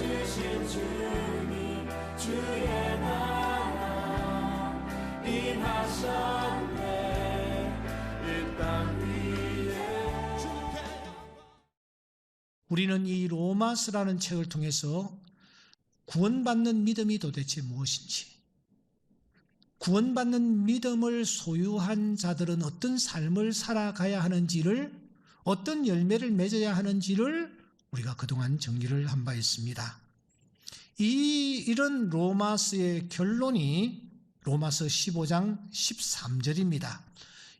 주신 주님 주의 나라 임하셨네 이 땅 위에. 우리는 이 로마서라는 책을 통해서 구원받는 믿음이 도대체 무엇인지, 구원받는 믿음을 소유한 자들은 어떤 삶을 살아가야 하는지를, 어떤 열매를 맺어야 하는지를 우리가 그동안 정리를 한 바 있습니다. 이런 로마서의 결론이 로마서 15장 13절입니다.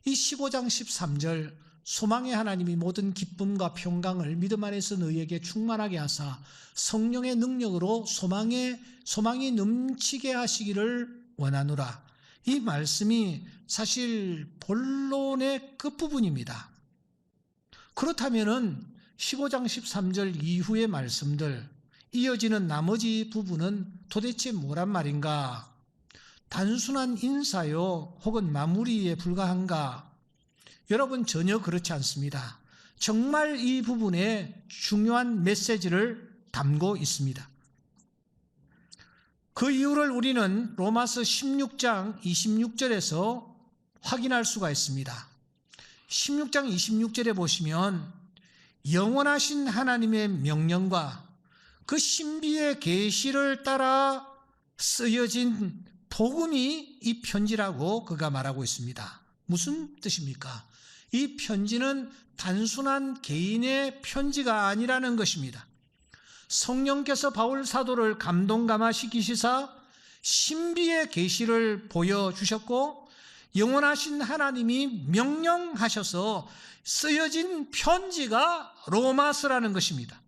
이 15장 13절, 소망의 하나님이 모든 기쁨과 평강을 믿음 안에서 너희에게 충만하게 하사 성령의 능력으로 소망이 넘치게 하시기를 원하노라. 이 말씀이 사실 본론의 끝부분입니다. 그렇다면은 15장 13절 이후의 말씀들, 이어지는 나머지 부분은 도대체 뭐란 말인가? 단순한 인사요 혹은 마무리에 불과한가? 여러분, 전혀 그렇지 않습니다. 정말 이 부분에 중요한 메시지를 담고 있습니다. 그 이유를 우리는 로마서 16장 26절에서 확인할 수가 있습니다. 16장 26절에 보시면 영원하신 하나님의 명령과 그 신비의 계시를 따라 쓰여진 복음이 이 편지라고 그가 말하고 있습니다. 무슨 뜻입니까? 이 편지는 단순한 개인의 편지가 아니라는 것입니다. 성령께서 바울 사도를 감동감화시키시사 신비의 계시를 보여주셨고 영원하신 하나님이 명령하셔서 쓰여진 편지가 로마서라는 것입니다.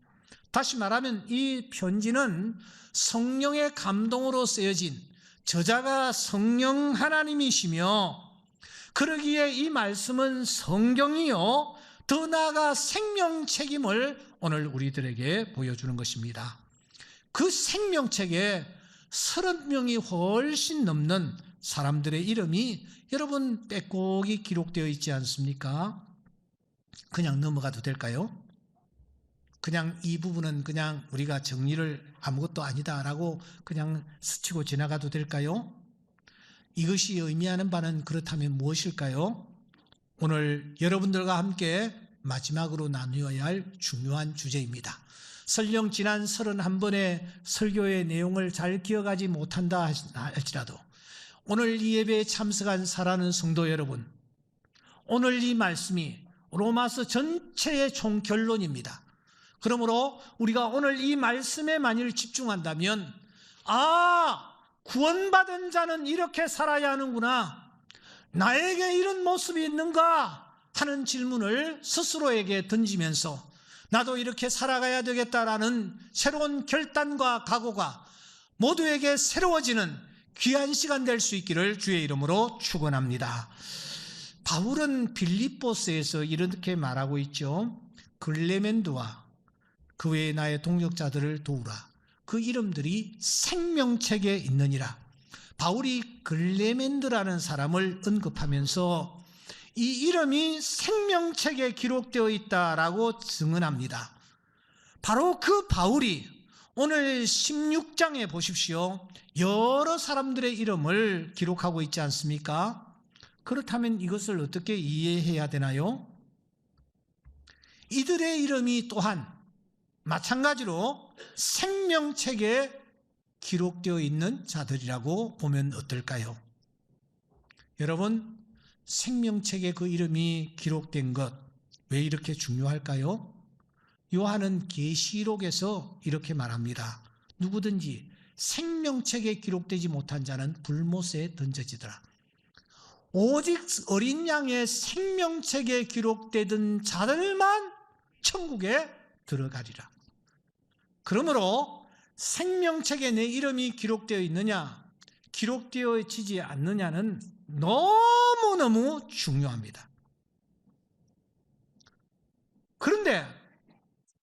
다시 말하면 이 편지는 성령의 감동으로 쓰여진, 저자가 성령 하나님이시며 그러기에 이 말씀은 성경이요 더 나아가 생명책임을 오늘 우리들에게 보여주는 것입니다. 그 생명책에 30명이 훨씬 넘는 사람들의 이름이 여러분 빼곡히 기록되어 있지 않습니까? 그냥 넘어가도 될까요? 그냥 이 부분은 그냥 우리가 정리를 아무것도 아니다라고 그냥 스치고 지나가도 될까요? 이것이 의미하는 바는 그렇다면 무엇일까요? 오늘 여러분들과 함께 마지막으로 나누어야 할 중요한 주제입니다. 설령 지난 31번의 설교의 내용을 잘 기억하지 못한다 할지라도 오늘 이 예배에 참석한 사랑하는 성도 여러분, 오늘 이 말씀이 로마서 전체의 총결론입니다. 그러므로 우리가 오늘 이 말씀에 만일 집중한다면 구원받은 자는 이렇게 살아야 하는구나, 나에게 이런 모습이 있는가 하는 질문을 스스로에게 던지면서 나도 이렇게 살아가야 되겠다라는 새로운 결단과 각오가 모두에게 새로워지는 귀한 시간 될 수 있기를 주의 이름으로 축원합니다. 바울은 빌립보스에서 이렇게 말하고 있죠. 글레멘드와 그 외에 나의 동역자들을 도우라. 그 이름들이 생명책에 있느니라. 바울이 글레멘드라는 사람을 언급하면서 이 이름이 생명책에 기록되어 있다라고 증언합니다. 바로 그 바울이 오늘 16장에 보십시오. 여러 사람들의 이름을 기록하고 있지 않습니까? 그렇다면 이것을 어떻게 이해해야 되나요? 이들의 이름이 또한 마찬가지로 생명책에 기록되어 있는 자들이라고 보면 어떨까요? 여러분, 생명책에 그 이름이 기록된 것, 왜 이렇게 중요할까요? 요한은 계시록에서 이렇게 말합니다. 누구든지 생명책에 기록되지 못한 자는 불못에 던져지더라. 오직 어린 양의 생명책에 기록되던 자들만 천국에 들어가리라. 그러므로 생명책에 내 이름이 기록되어 있느냐, 기록되어지지 않느냐는 너무너무 중요합니다. 그런데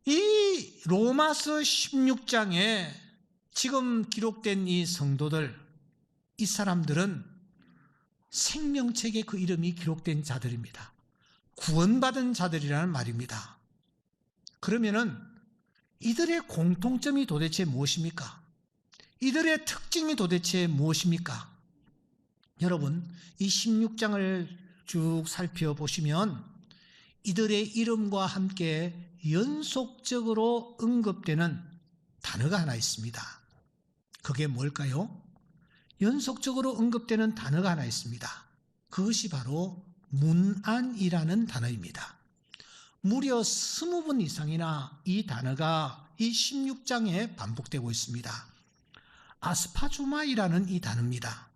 이 로마서 16장에 지금 기록된 이 성도들, 이 사람들은 생명책에 그 이름이 기록된 자들입니다. 구원받은 자들이라는 말입니다. 그러면은 이들의 공통점이 도대체 무엇입니까? 이들의 특징이 도대체 무엇입니까? 여러분, 이 16장을 쭉 살펴보시면 이들의 이름과 함께 연속적으로 언급되는 단어가 하나 있습니다. 그게 뭘까요? 연속적으로 언급되는 단어가 하나 있습니다. 그것이 바로 문안이라는 단어입니다. 무려 20번 이상이나 이 단어가 이 16장에 반복되고 있습니다. 아스파조마이라는 이 단어입니다.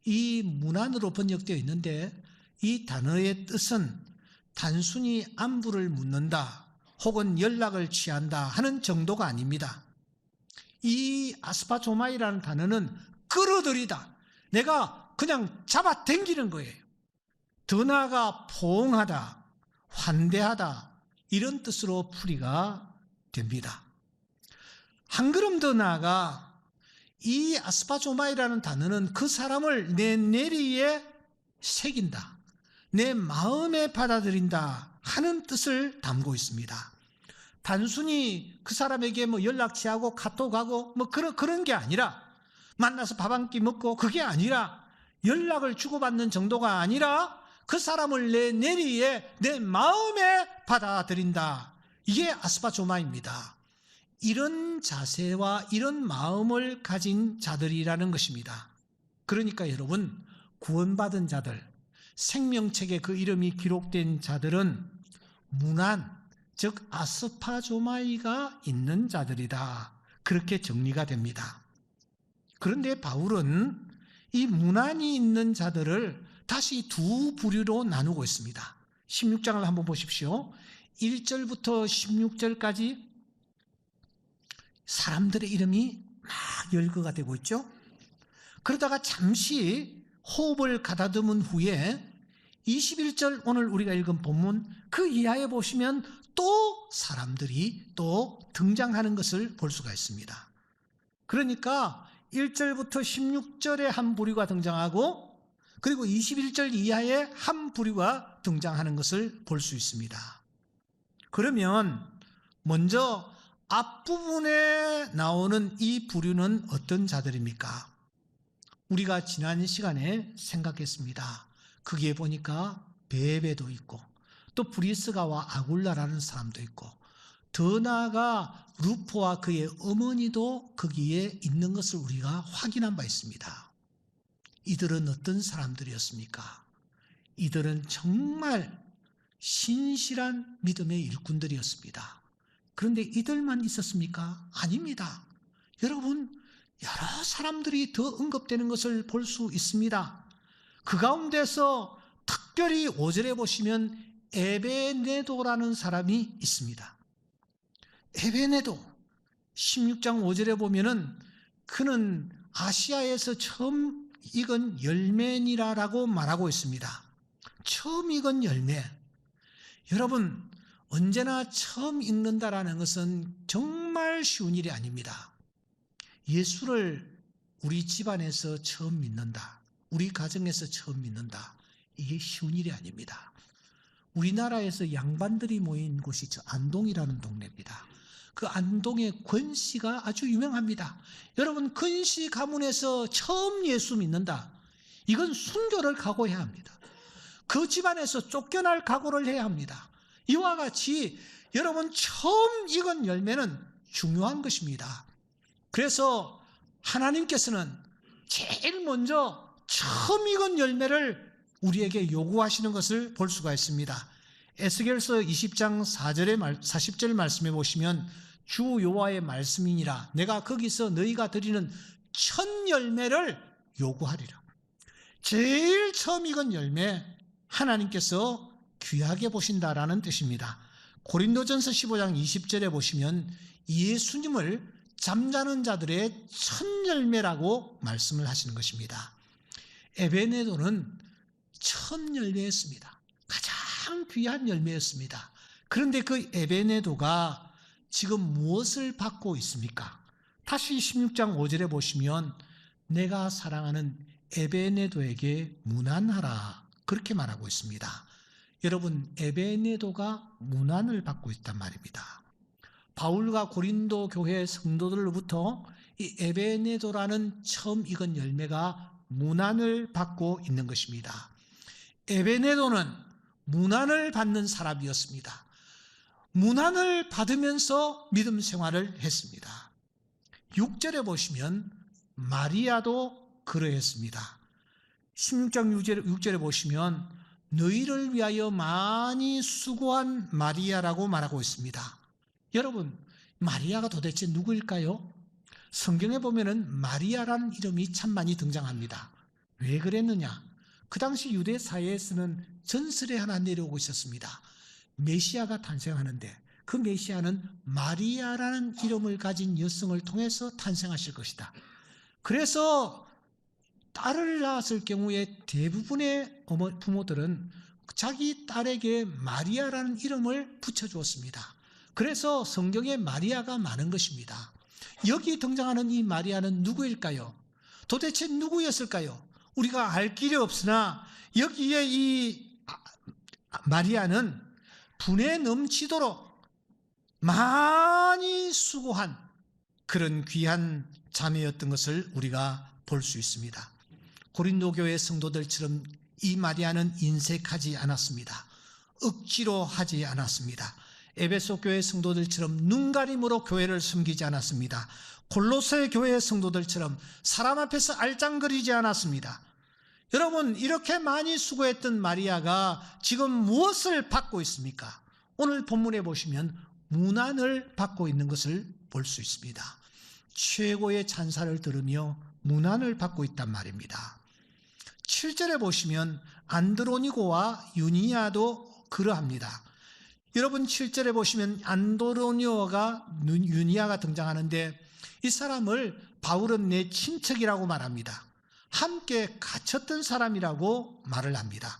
이 문안으로 번역되어 있는데 이 단어의 뜻은 단순히 안부를 묻는다 혹은 연락을 취한다 하는 정도가 아닙니다. 이 아스파조마이라는 단어는 끌어들이다. 내가 그냥 잡아당기는 거예요. 더 나아가 포옹하다, 환대하다 이런 뜻으로 풀이가 됩니다. 한 걸음 더 나아가 이 아스파조마이라는 단어는 그 사람을 내 내리에 새긴다, 내 마음에 받아들인다 하는 뜻을 담고 있습니다. 단순히 그 사람에게 연락 취하고 카톡하고 그런 게 아니라, 만나서 밥 한 끼 먹고 그게 아니라, 연락을 주고받는 정도가 아니라 그 사람을 내 내리에 내 마음에 받아들인다. 이게 아스파조마입니다. 이런 자세와 이런 마음을 가진 자들이라는 것입니다. 그러니까 여러분, 구원받은 자들, 생명책에 그 이름이 기록된 자들은 문안, 즉 아스파조마이가 있는 자들이다. 그렇게 정리가 됩니다. 그런데 바울은 이 문안이 있는 자들을 다시 두 부류로 나누고 있습니다. 16장을 한번 보십시오. 1절부터 16절까지 사람들의 이름이 막 열거가 되고 있죠. 그러다가 잠시 호흡을 가다듬은 후에 21절, 오늘 우리가 읽은 본문 그 이하에 보시면 또 사람들이 또 등장하는 것을 볼 수가 있습니다. 그러니까 1절부터 16절에 한 부류가 등장하고, 그리고 21절 이하에 한 부류가 등장하는 것을 볼 수 있습니다. 그러면 먼저 앞부분에 나오는 이 부류는 어떤 자들입니까? 우리가 지난 시간에 생각했습니다. 거기에 보니까 베베도 있고, 또 브리스가와 아굴라라는 사람도 있고, 더 나아가 루포와 그의 어머니도 거기에 있는 것을 우리가 확인한 바 있습니다. 이들은 어떤 사람들이었습니까? 이들은 정말 신실한 믿음의 일꾼들이었습니다. 그런데 이들만 있었습니까? 아닙니다. 여러분, 여러 사람들이 더 언급되는 것을 볼 수 있습니다. 그 가운데서 특별히 5절에 보시면 에베네도라는 사람이 있습니다. 에베네도, 16장 5절에 보면은 그는 아시아에서 처음 익은 열매니라라고 말하고 있습니다. 처음 익은 열매. 여러분, 언제나 처음 읽는다라는 것은 정말 쉬운 일이 아닙니다. 예수를 우리 집안에서 처음 믿는다, 우리 가정에서 처음 믿는다, 이게 쉬운 일이 아닙니다. 우리나라에서 양반들이 모인 곳이 저 안동이라는 동네입니다. 그 안동의 권씨가 아주 유명합니다. 여러분, 권씨 가문에서 처음 예수 믿는다, 이건 순교를 각오해야 합니다. 그 집안에서 쫓겨날 각오를 해야 합니다. 이와 같이 여러분, 처음 익은 열매는 중요한 것입니다. 그래서 하나님께서는 제일 먼저 처음 익은 열매를 우리에게 요구하시는 것을 볼 수가 있습니다. 에스겔서 20장 40절 말씀해 보시면 주 여호와의 말씀이니라, 내가 거기서 너희가 드리는 첫 열매를 요구하리라. 제일 처음 익은 열매, 하나님께서 귀하게 보신다라는 뜻입니다. 고린도전서 15장 20절에 보시면 예수님을 잠자는 자들의 첫 열매라고 말씀을 하시는 것입니다. 에베네도는 첫 열매였습니다. 가장 귀한 열매였습니다. 그런데 그 에베네도가 지금 무엇을 받고 있습니까? 다시 16장 5절에 보시면 내가 사랑하는 에베네도에게 문안하라, 그렇게 말하고 있습니다. 여러분, 에베네도가 문안을 받고 있단 말입니다. 바울과 고린도 교회 성도들로부터 이 에베네도라는 처음 익은 열매가 문안을 받고 있는 것입니다. 에베네도는 문안을 받는 사람이었습니다. 문안을 받으면서 믿음 생활을 했습니다. 6절에 보시면 마리아도 그러했습니다. 16장 6절에 보시면 너희를 위하여 많이 수고한 마리아라고 말하고 있습니다. 여러분, 마리아가 도대체 누구일까요? 성경에 보면은 마리아라는 이름이 참 많이 등장합니다. 왜 그랬느냐? 그 당시 유대 사회에서는 전설이 하나 내려오고 있었습니다. 메시아가 탄생하는데 그 메시아는 마리아라는 이름을 가진 여성을 통해서 탄생하실 것이다. 그래서 딸을 낳았을 경우에 대부분의 부모들은 자기 딸에게 마리아라는 이름을 붙여주었습니다. 그래서 성경에 마리아가 많은 것입니다. 여기 등장하는 이 마리아는 누구일까요? 도대체 누구였을까요? 우리가 알 길이 없으나 여기에 이 마리아는 분에 넘치도록 많이 수고한 그런 귀한 자매였던 것을 우리가 볼 수 있습니다. 고린도 교회 성도들처럼 이 마리아는 인색하지 않았습니다. 억지로 하지 않았습니다. 에베소 교회 성도들처럼 눈가림으로 교회를 섬기지 않았습니다. 골로새 교회 성도들처럼 사람 앞에서 알짱거리지 않았습니다. 여러분, 이렇게 많이 수고했던 마리아가 지금 무엇을 받고 있습니까? 오늘 본문에 보시면 문안을 받고 있는 것을 볼 수 있습니다. 최고의 찬사를 들으며 문안을 받고 있단 말입니다. 7절에 보시면 안드로니고와 유니아도 그러합니다. 여러분, 7절에 보시면 안드로니고가 유니아가 등장하는데 이 사람을 바울은 내 친척이라고 말합니다. 함께 갇혔던 사람이라고 말을 합니다.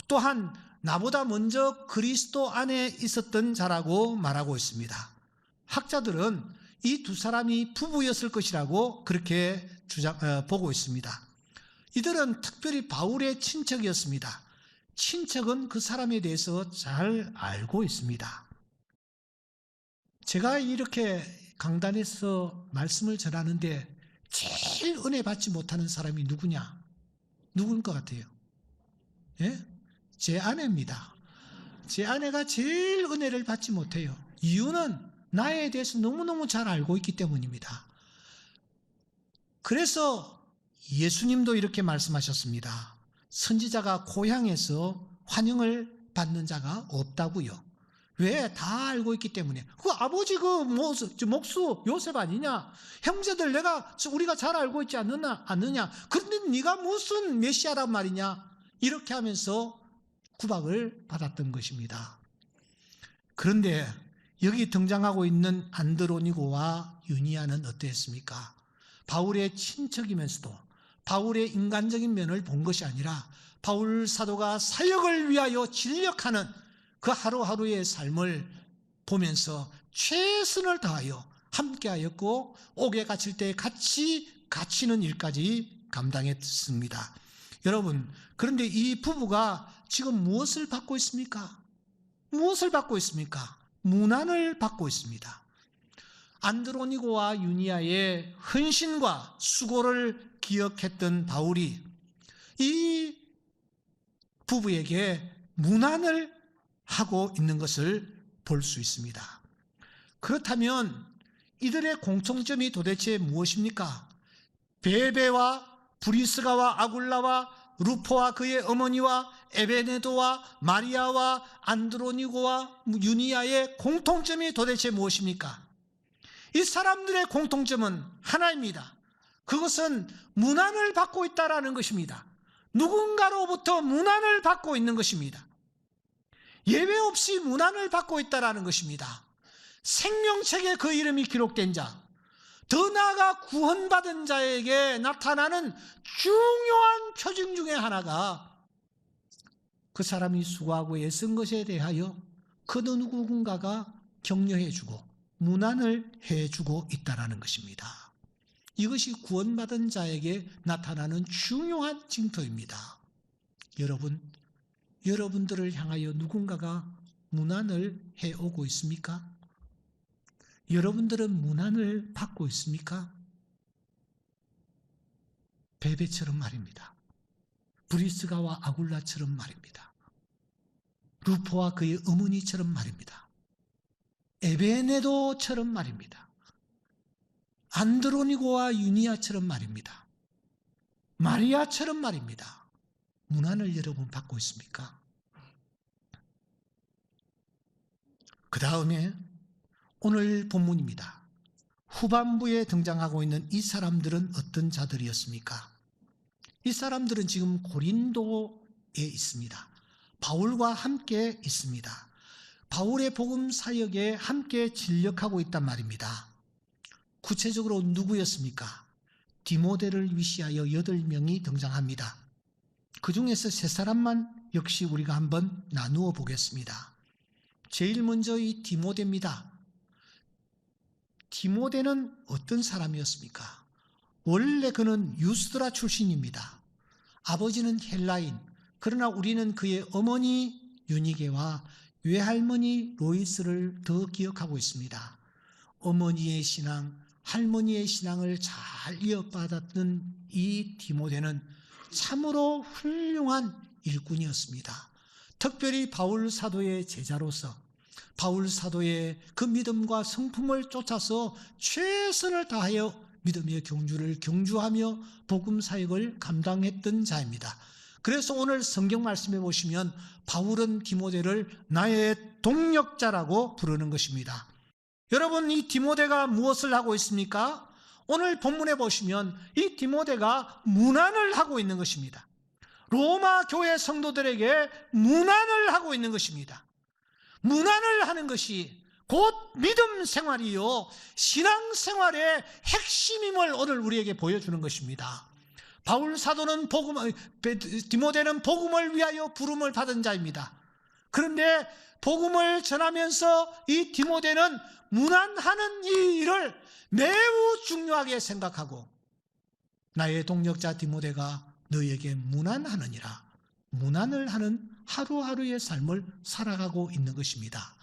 또한 나보다 먼저 그리스도 안에 있었던 자라고 말하고 있습니다. 학자들은 이 두 사람이 부부였을 것이라고 그렇게 보고 있습니다. 이들은 특별히 바울의 친척이었습니다. 친척은 그 사람에 대해서 잘 알고 있습니다. 제가 이렇게 강단에서 말씀을 전하는데 제일 은혜 받지 못하는 사람이 누구냐? 누구인 것 같아요? 예? 제 아내입니다. 제 아내가 제일 은혜를 받지 못해요. 이유는 나에 대해서 너무너무 잘 알고 있기 때문입니다. 그래서 예수님도 이렇게 말씀하셨습니다. 선지자가 고향에서 환영을 받는 자가 없다고요. 왜? 다 알고 있기 때문에. 그 아버지 목수 요셉 아니냐? 형제들 우리가 잘 알고 있지 않느냐? 그런데 네가 무슨 메시아란 말이냐? 이렇게 하면서 구박을 받았던 것입니다. 그런데 여기 등장하고 있는 안드로니고와 유니아는 어땠습니까? 바울의 친척이면서도 바울의 인간적인 면을 본 것이 아니라 바울 사도가 사역을 위하여 진력하는 그 하루하루의 삶을 보면서 최선을 다하여 함께하였고 옥에 갇힐 때 같이 갇히는 일까지 감당했습니다. 여러분, 그런데 이 부부가 지금 무엇을 받고 있습니까? 무엇을 받고 있습니까? 문안을 받고 있습니다. 안드로니고와 유니아의 헌신과 수고를 기억했던 바울이 이 부부에게 문안을 하고 있는 것을 볼 수 있습니다. 그렇다면 이들의 공통점이 도대체 무엇입니까? 베베와 브리스가와 아굴라와 루포와 그의 어머니와 에베네도와 마리아와 안드로니고와 유니아의 공통점이 도대체 무엇입니까? 이 사람들의 공통점은 하나입니다. 그것은 문안을 받고 있다라는 것입니다. 누군가로부터 문안을 받고 있는 것입니다. 예외 없이 문안을 받고 있다라는 것입니다. 생명책에 그 이름이 기록된 자, 더 나아가 구원받은 자에게 나타나는 중요한 표징 중에 하나가 그 사람이 수고하고 애쓴 것에 대하여 그 누군가가 격려해주고 문안을 해주고 있다는 것입니다. 이것이 구원받은 자에게 나타나는 중요한 징표입니다. 여러분들을 향하여 누군가가 문안을 해오고 있습니까? 여러분들은 문안을 받고 있습니까? 베베처럼 말입니다. 브리스가와 아굴라처럼 말입니다. 루포와 그의 어머니처럼 말입니다. 에베네도처럼 말입니다. 안드로니고와 유니아처럼 말입니다. 마리아처럼 말입니다. 문안을 여러분 받고 있습니까? 그 다음에 오늘 본문입니다. 후반부에 등장하고 있는 이 사람들은 어떤 자들이었습니까? 이 사람들은 지금 고린도에 있습니다. 바울과 함께 있습니다. 바울의 복음 사역에 함께 진력하고 있단 말입니다. 구체적으로 누구였습니까? 디모데를 위시하여 8명이 등장합니다. 그 중에서 3사람만 역시 우리가 한번 나누어 보겠습니다. 제일 먼저 이 디모데입니다. 디모데는 어떤 사람이었습니까? 원래 그는 유스드라 출신입니다. 아버지는 헬라인, 그러나 우리는 그의 어머니 유니게와 외할머니 로이스를 더 기억하고 있습니다. 어머니의 신앙, 할머니의 신앙을 잘 이어받았던 이 디모데는 참으로 훌륭한 일꾼이었습니다. 특별히 바울 사도의 제자로서 바울 사도의 그 믿음과 성품을 쫓아서 최선을 다하여 믿음의 경주를 경주하며 복음 사역을 감당했던 자입니다. 그래서 오늘 성경 말씀에 보시면 바울은 디모데를 나의 동력자라고 부르는 것입니다. 여러분, 이 디모데가 무엇을 하고 있습니까? 오늘 본문에 보시면 이 디모데가 문안을 하고 있는 것입니다. 로마 교회 성도들에게 문안을 하고 있는 것입니다. 문안을 하는 것이 곧 믿음 생활이요, 신앙 생활의 핵심임을 오늘 우리에게 보여주는 것입니다. 바울 사도는 디모데는 복음을 위하여 부름을 받은 자입니다. 그런데 복음을 전하면서 이 디모데는 문안하는 이 일을 매우 중요하게 생각하고, 나의 동력자 디모데가 너에게 문안하느니라, 문안을 하는 하루하루의 삶을 살아가고 있는 것입니다.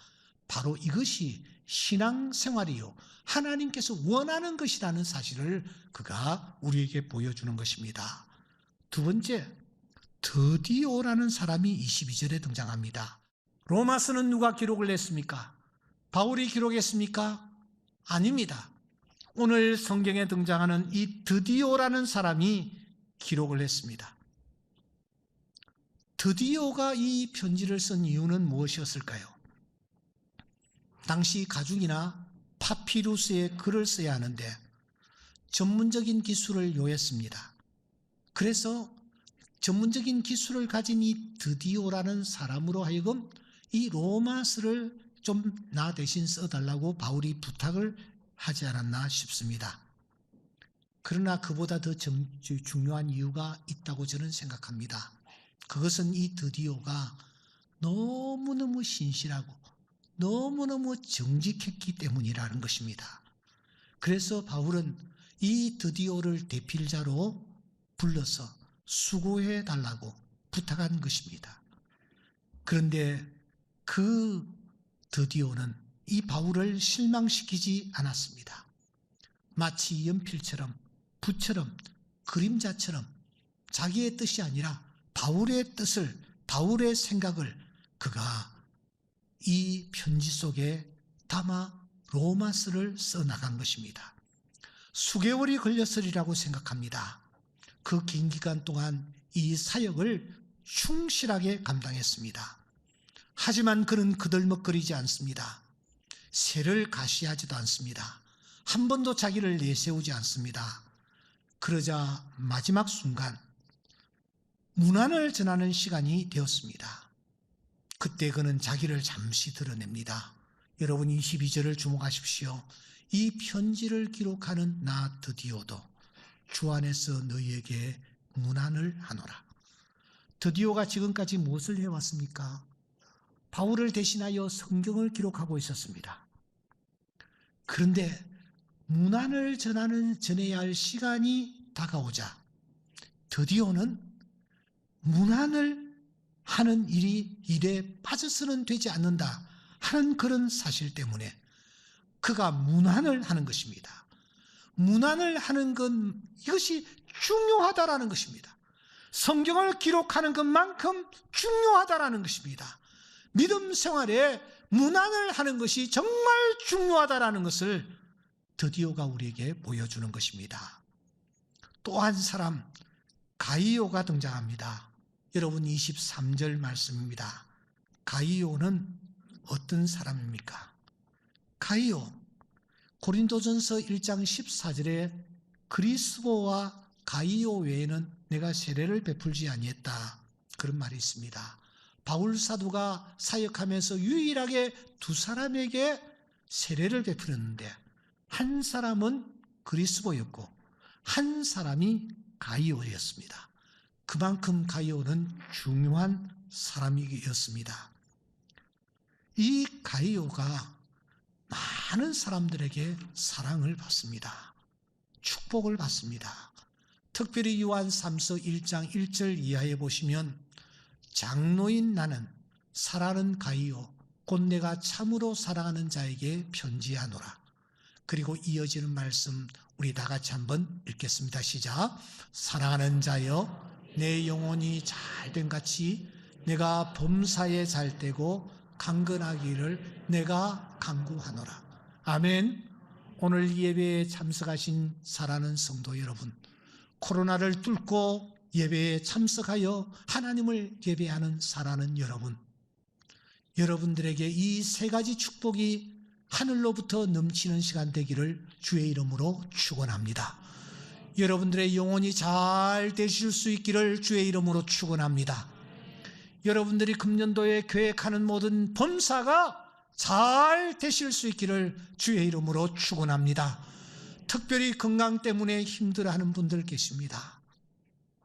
바로 이것이 신앙생활이요, 하나님께서 원하는 것이라는 사실을 그가 우리에게 보여주는 것입니다. 두 번째, 드디오라는 사람이 22절에 등장합니다. 로마서는 누가 기록을 했습니까? 바울이 기록했습니까? 아닙니다. 오늘 성경에 등장하는 이 드디오라는 사람이 기록을 했습니다. 드디오가 이 편지를 쓴 이유는 무엇이었을까요? 당시 가죽이나 파피루스에 글을 써야 하는데 전문적인 기술을 요했습니다. 그래서 전문적인 기술을 가진 이 드디오라는 사람으로 하여금 이 로마서를 좀 나 대신 써달라고 바울이 부탁을 하지 않았나 싶습니다. 그러나 그보다 더 중요한 이유가 있다고 저는 생각합니다. 그것은 이 드디오가 너무너무 신실하고 너무너무 정직했기 때문이라는 것입니다. 그래서 바울은 이 드디오를 대필자로 불러서 수고해 달라고 부탁한 것입니다. 그런데 그 드디오는 이 바울을 실망시키지 않았습니다. 마치 연필처럼, 붓처럼, 그림자처럼 자기의 뜻이 아니라 바울의 뜻을, 바울의 생각을 그가 이 편지 속에 담아 로마서를 써나간 것입니다. 수개월이 걸렸으리라고 생각합니다. 그 긴 기간 동안 이 사역을 충실하게 감당했습니다. 하지만 그는 그들먹거리지 않습니다. 새를 가시하지도 않습니다. 한 번도 자기를 내세우지 않습니다. 그러자 마지막 순간 문안을 전하는 시간이 되었습니다. 그때 그는 자기를 잠시 드러냅니다. 여러분 22절을 주목하십시오. 이 편지를 기록하는 나 드디오도 주 안에서 너희에게 문안을 하노라. 드디오가 지금까지 무엇을 해왔습니까? 바울을 대신하여 성경을 기록하고 있었습니다. 그런데 문안을 전해야 할 시간이 다가오자 드디오는 문안을 하는 일에 빠져서는 되지 않는다 하는 그런 사실 때문에 그가 문안을 하는 것입니다. 문안을 하는 건 이것이 중요하다라는 것입니다. 성경을 기록하는 것만큼 중요하다라는 것입니다. 믿음 생활에 문안을 하는 것이 정말 중요하다라는 것을 드디어가 우리에게 보여주는 것입니다. 또 한 사람 가이오가 등장합니다. 여러분 23절 말씀입니다. 가이오는 어떤 사람입니까? 가이오, 고린도전서 1장 14절에 그리스도와 가이오 외에는 내가 세례를 베풀지 아니했다, 그런 말이 있습니다. 바울 사도가 사역하면서 유일하게 두 사람에게 세례를 베풀었는데 한 사람은 그리스도였고 한 사람이 가이오였습니다. 그만큼 가이오는 중요한 사람이었습니다. 이 가이오가 많은 사람들에게 사랑을 받습니다. 축복을 받습니다. 특별히 요한 3서 1장 1절 이하에 보시면 장로인 나는 사랑하는 가이오 곧 내가 참으로 사랑하는 자에게 편지하노라. 그리고 이어지는 말씀 우리 다 같이 한번 읽겠습니다. 시작. 사랑하는 자여 내 영혼이 잘된 같이 내가 범사에 잘되고 강건하기를 내가 간구하노라. 아멘. 오늘 이 예배에 참석하신 사랑하는 성도 여러분, 코로나를 뚫고 예배에 참석하여 하나님을 예배하는 사랑하는 여러분, 여러분들에게 이 세 가지 축복이 하늘로부터 넘치는 시간 되기를 주의 이름으로 축원합니다. 여러분들의 영혼이 잘 되실 수 있기를 주의 이름으로 축원합니다. 여러분들이 금년도에 계획하는 모든 범사가 잘 되실 수 있기를 주의 이름으로 축원합니다. 특별히 건강 때문에 힘들어하는 분들 계십니다.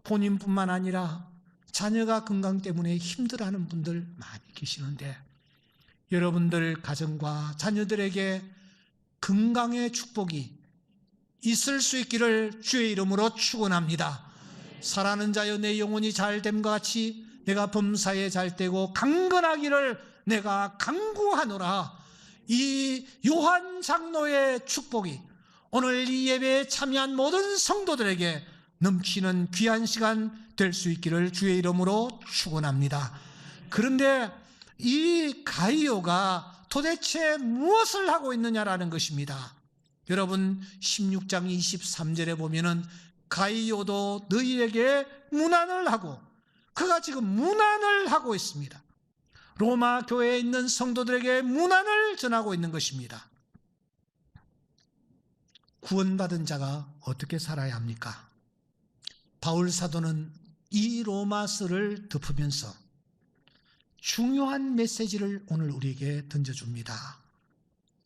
본인뿐만 아니라 자녀가 건강 때문에 힘들어하는 분들 많이 계시는데 여러분들 가정과 자녀들에게 건강의 축복이 있을 수 있기를 주의 이름으로 축원합니다. 사랑하는 자여 내 영혼이 잘됨과 같이 내가 범사에 잘되고 강건하기를 내가 간구하노라. 이 요한 장로의 축복이 오늘 이 예배에 참여한 모든 성도들에게 넘치는 귀한 시간 될 수 있기를 주의 이름으로 축원합니다. 그런데 이 가이오가 도대체 무엇을 하고 있느냐라는 것입니다. 여러분 16장 23절에 보면은 가이오도 너희에게 문안을 하고, 그가 지금 문안을 하고 있습니다. 로마 교회에 있는 성도들에게 문안을 전하고 있는 것입니다. 구원받은 자가 어떻게 살아야 합니까? 바울 사도는 이 로마서를 덮으면서 중요한 메시지를 오늘 우리에게 던져줍니다.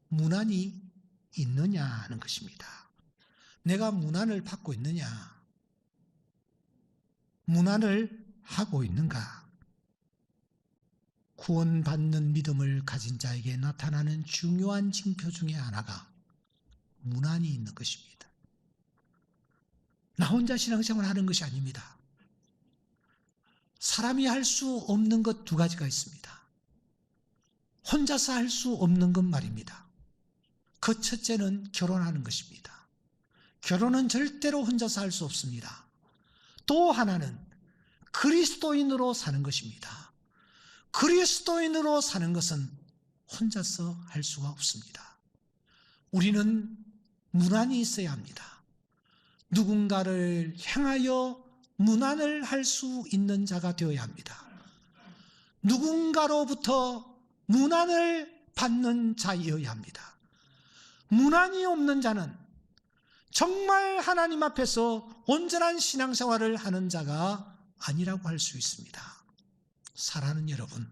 문안이 있느냐 하는 것입니다. 내가 문안을 받고 있느냐? 문안을 하고 있는가? 구원받는 믿음을 가진 자에게 나타나는 중요한 징표 중에 하나가 문안이 있는 것입니다. 나 혼자 신앙생활을 하는 것이 아닙니다. 사람이 할 수 없는 것 두 가지가 있습니다. 혼자서 할 수 없는 것 말입니다. 그 첫째는 결혼하는 것입니다. 결혼은 절대로 혼자서 할 수 없습니다. 또 하나는 그리스도인으로 사는 것입니다. 그리스도인으로 사는 것은 혼자서 할 수가 없습니다. 우리는 문안이 있어야 합니다. 누군가를 향하여 문안을 할 수 있는 자가 되어야 합니다. 누군가로부터 문안을 받는 자이어야 합니다. 문안이 없는 자는 정말 하나님 앞에서 온전한 신앙생활을 하는 자가 아니라고 할 수 있습니다. 사랑하는 여러분,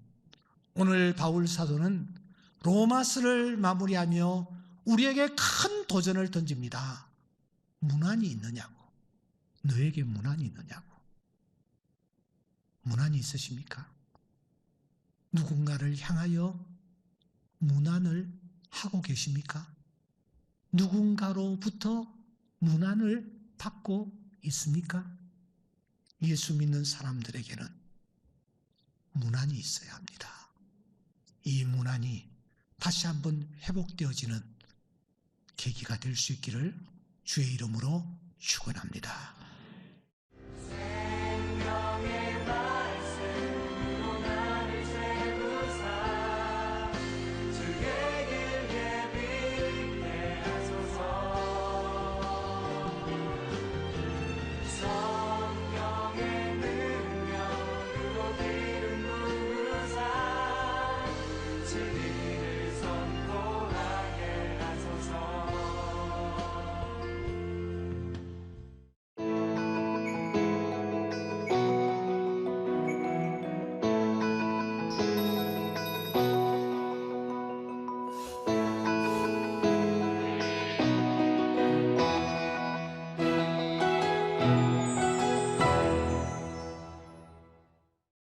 오늘 바울 사도는 로마서를 마무리하며 우리에게 큰 도전을 던집니다. 문안이 있느냐고. 너에게 문안이 있느냐고. 문안이 있으십니까? 누군가를 향하여 문안을 하고 계십니까? 누군가로부터 문안을 받고 있습니까? 예수 믿는 사람들에게는 문안이 있어야 합니다. 이 문안이 다시 한번 회복되어지는 계기가 될 수 있기를 주의 이름으로 축원합니다.